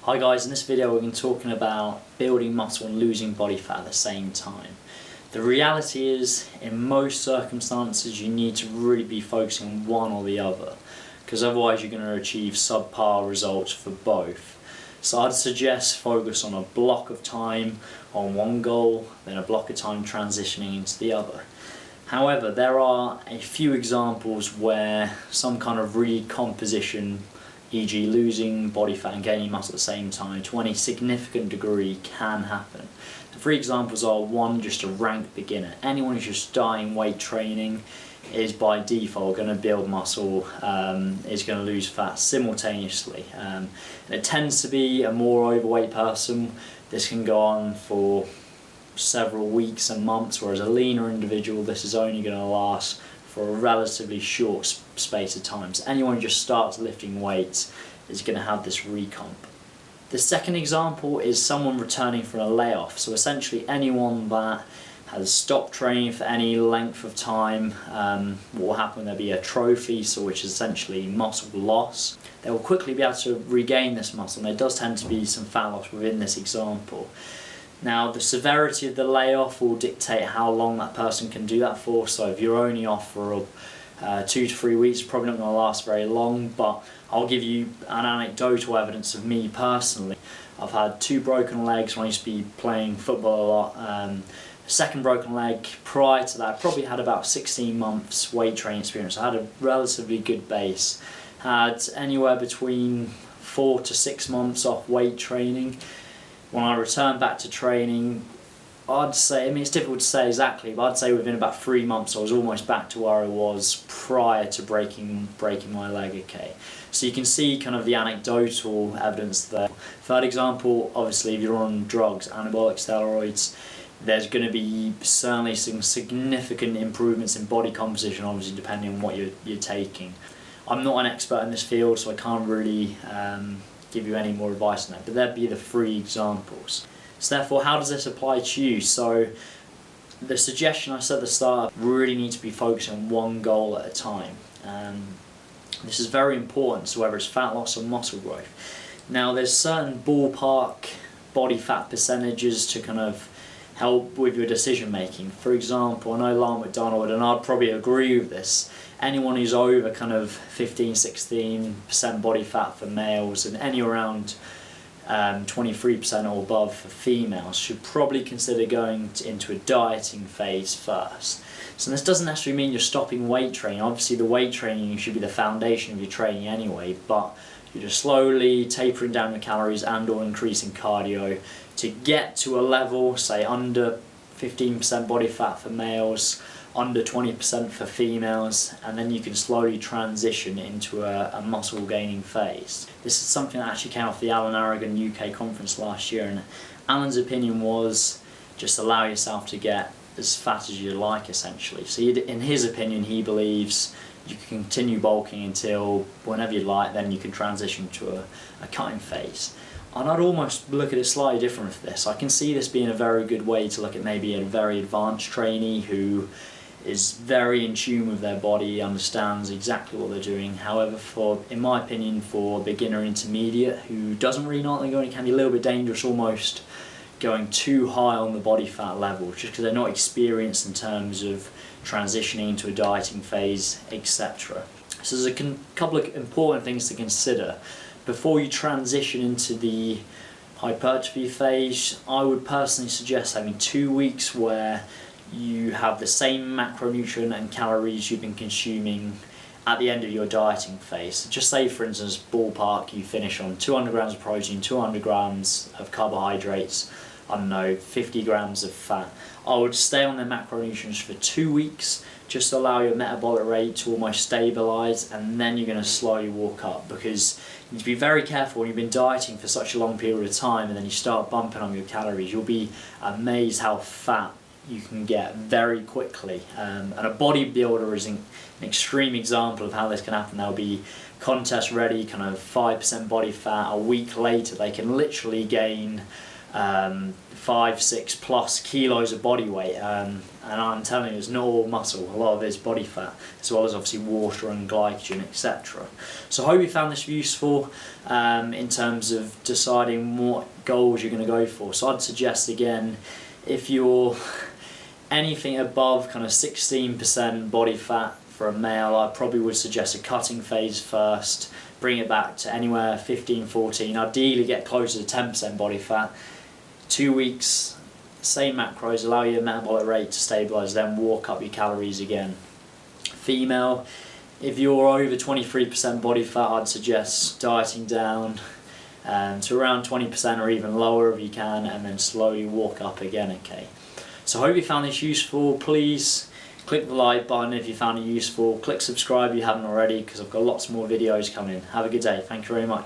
Hi guys, in this video we're going to be talking about building muscle and losing body fat at the same time. The reality is, in most circumstances you need to really be focusing on one or the other, because otherwise you're going to achieve subpar results for both. So I'd suggest focus on a block of time on one goal, then a block of time transitioning into the other. However, there are a few examples where some kind of recomposition, e.g. losing body fat and gaining muscle at the same time to any significant degree, can happen. The three examples are: one, just a rank beginner. Anyone who's just starting weight training is by default going to build muscle, is going to lose fat simultaneously. And it tends to be a more overweight person. This can go on for several weeks and months, whereas a leaner individual, this is only going to last for a relatively short space of time. So anyone who just starts lifting weights is going to have this recomp. The second example is someone returning from a layoff. So essentially anyone that has stopped training for any length of time, what will happen, there'll be a trophy, so which is essentially muscle loss. They will quickly be able to regain this muscle, and there does tend to be some fat loss within this example. Now, the severity of the layoff will dictate how long that person can do that for. So if you're only off for 2 to 3 weeks, it's probably not going to last very long, but I'll give you an anecdotal evidence of me personally. I've had 2 broken legs when I used to be playing football a lot. Second broken leg, prior to that, I probably had about 16 months weight training experience. I had a relatively good base. Had anywhere between 4 to 6 months off weight training. When I returned back to training, I'd say, it's difficult to say exactly, but I'd say within about 3 months I was almost back to where I was prior to breaking my leg, okay. So you can see kind of the anecdotal evidence there. Third example, obviously if you're on drugs, anabolic steroids, there's going to be certainly some significant improvements in body composition, obviously depending on what you're taking. I'm not an expert in this field, so I can't really give you any more advice on that, but that'd be the 3 examples. So therefore, how does this apply to you? So the suggestion I said at the start, really need to be focused on one goal at a time. This is very important, so whether it's fat loss or muscle growth. Now there's certain ballpark body fat percentages to kind of help with your decision making. For example, I know Layton McDonald, and I'd probably agree with this, anyone who's over kind of 15-16% body fat for males and any around 23% or above for females should probably consider going into a dieting phase first. So this doesn't necessarily mean you're stopping weight training. Obviously the weight training should be the foundation of your training anyway, but you're just slowly tapering down your calories and or increasing cardio to get to a level, say under 15% body fat for males, under 20% for females, and then you can slowly transition into a muscle gaining phase. This is something that actually came off the Alan Aragon UK conference last year, and Alan's opinion was just allow yourself to get as fat as you like, essentially. So in his opinion, he believes you can continue bulking until whenever you like, then you can transition to a cutting phase. And I'd almost look at it slightly different for this. I can see this being a very good way to look at maybe a very advanced trainee who is very in tune with their body, understands exactly what they're doing. However, in my opinion, for a beginner intermediate who doesn't really know what they're doing, it can be a little bit dangerous, almost going too high on the body fat level, just because they're not experienced in terms of transitioning into a dieting phase, etc. So there's a couple of important things to consider. Before you transition into the hypertrophy phase, I would personally suggest having 2 weeks where you have the same macronutrient and calories you've been consuming at the end of your dieting phase. Just say, for instance, ballpark, you finish on 200 grams of protein, 200 grams of carbohydrates, I don't know, 50 grams of fat. I would stay on the macronutrients for 2 weeks, just to allow your metabolic rate to almost stabilise, and then you're going to slowly walk up, because you need to be very careful when you've been dieting for such a long period of time and then you start bumping on your calories. You'll be amazed how fat you can get very quickly, and a bodybuilder is an extreme example of how this can happen. They'll be contest ready, kind of 5% body fat. A week later they can literally gain 5-6+ kilos of body weight, and I'm telling you, it's not all muscle, a lot of it is body fat, as well as obviously water and glycogen, etc. So I hope you found this useful in terms of deciding what goals you're going to go for. So I'd suggest, again, if you're anything above kind of 16% body fat for a male, I probably would suggest a cutting phase first, bring it back to anywhere 15-14, ideally get closer to 10% body fat. 2 weeks, same macros, allow your metabolic rate to stabilise, then walk up your calories again. Female, if you're over 23% body fat, I'd suggest dieting down to around 20% or even lower if you can, and then slowly walk up again, okay? So I hope you found this useful. Please click the like button if you found it useful. Click subscribe if you haven't already, because I've got lots more videos coming. Have a good day. Thank you very much.